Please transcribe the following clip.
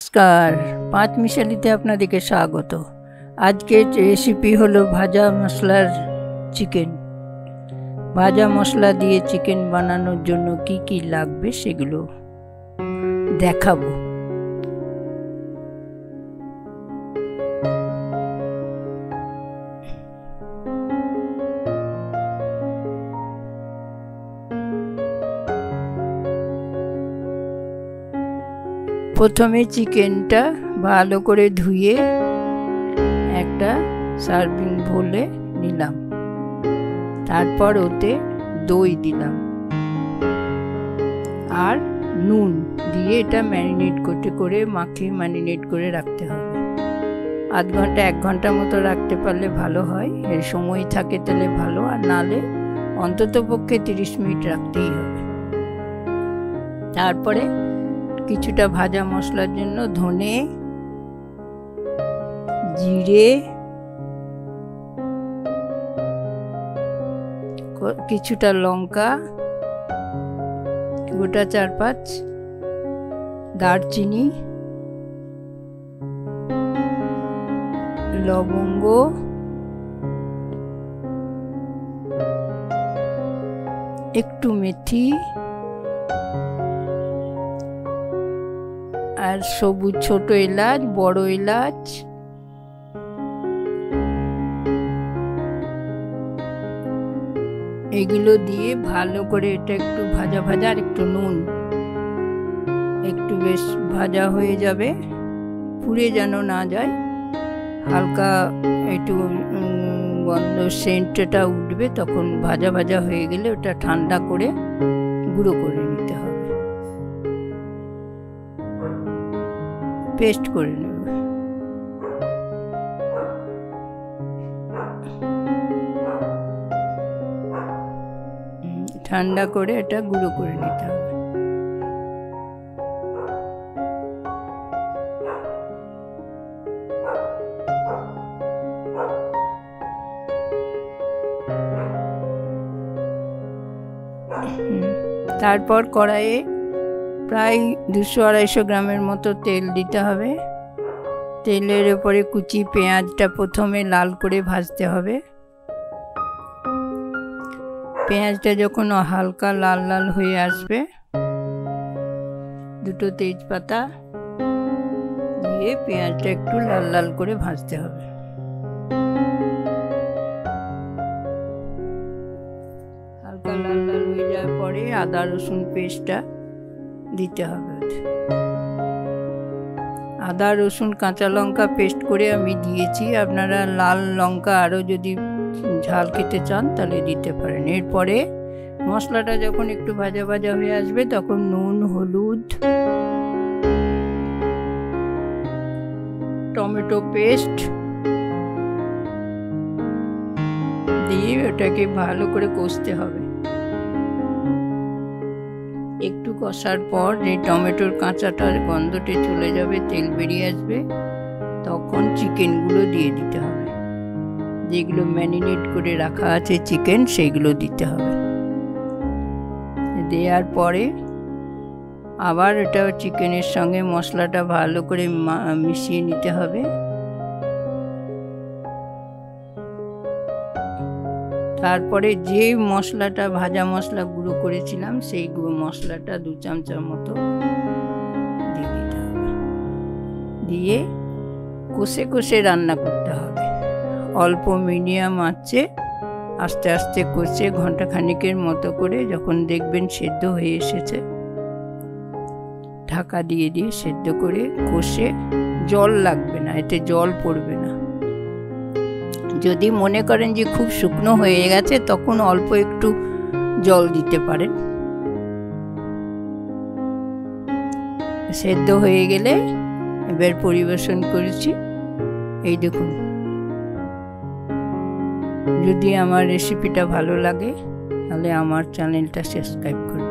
নমস্কার, পাঁচমিশালিতে আপনাদেরকে স্বাগত। আজকের রেসিপি হলো ভাজা মশলার চিকেন। ভাজা মশলা দিয়ে চিকেন বানানোর জন্য কি কি লাগবে সেগুলো দেখাবো। প্রথমে চিকেনটা ভালো করে ধুয়ে একটা সার্ভিং বোলে নিলাম, তারপর ওতে দই দিলাম আর নুন দিয়ে এটা ম্যারিনেট করে ম্যারিনেট করে রাখতে হবে। আধ ঘন্টা 1 ঘন্টা মতো রাখতে পারলে ভালো হয়, এর সময় থাকে তাহলে ভালো, আর নালে অন্তত পক্ষে 30 মিনিট রাখতেই হবে। তারপরে কিছুটা ভাজা মশলার জন্য ধনে, জিরে, কিছুটা লঙ্কা, গোটা 4-5 দারচিনি, লবঙ্গ, একটু মেথি আর সবুজ ছোট এলাচ, বড় এলাচ, এগুলো দিয়ে ভালো করে এটা একটু ভাজা আর একটু নুন, একটু বেশ ভাজা হয়ে যাবে, পুড়ে যেন না যায়, হালকা একটু গন্ধ সেন্টটা উঠবে, তখন ভাজা হয়ে গেলে ওটা ঠান্ডা করে গুঁড়ো করে নিতে হবে, পেস্ট করে নেব। ঠান্ডা করে এটা গুঁড়ো করে নিতে হবে। তারপর কড়াইয়ে প্রায় 200-250 গ্রামের মতো তেল দিতে হবে। তেলের উপরে কুচি পেঁয়াজটা প্রথমে লাল করে ভাজতে হবে। পেঁয়াজটা যখন হালকা লাল হয়ে আসবে, 2 তেজপাতা দিয়ে পেঁয়াজটা একটু লাল করে ভাজতে হবে। হালকা লাল হয়ে যাওয়ার পরে আদা রসুন পেস্টটা দিতে হবে। আদা রসুন কাঁচা লঙ্কা পেস্ট করে আমি দিয়েছি, আপনারা লাল লঙ্কা আরও যদি ঝাল খেতে চান তাহলে দিতে পারেন। এরপরে মশলাটা যখন একটু ভাজা হয়ে আসবে, তখন নুন, হলুদ, টমেটো পেস্ট দিয়ে ওটাকে ভালো করে কষতে হবে। একটু কষার পর যে টমেটোর কাঁচাটার গন্ধটা চলে যাবে, তেল বেরিয়ে আসবে, তখন চিকেনগুলো দিয়ে দিতে হবে। যেগুলো ম্যারিনেট করে রাখা আছে চিকেন, সেইগুলো দিতে হবে। দেওয়ার পরে আবার এটা চিকেনের সঙ্গে মশলাটা ভালো করে মিশিয়ে নিতে হবে। তারপরে যে মশলাটা ভাজা মশলা গুঁড়ো করেছিলাম, সেই মশলাটা 2 চামচের মতো দিয়ে দিতে হবে। দিয়ে কষে রান্না করতে হবে। অল্প মিডিয়াম আঁচে আস্তে কষে ঘন্টাখানেকের মতো করে, যখন দেখবেন সেদ্ধ হয়ে এসেছে, ঢাকা দিয়ে সেদ্ধ করে কষে, জল লাগবে না, এতে জল পড়বে না। যদি মনে করেন যে খুব শুকনো হয়ে গেছে, তখন অল্প একটু জল দিতে পারেন। সেদ্ধ হয়ে গেলে এবার পরিবেশন করেছি। এই দেখুন। যদি আমার রেসিপিটা ভালো লাগে তাহলে আমার চ্যানেলটা সাবস্ক্রাইব করুন।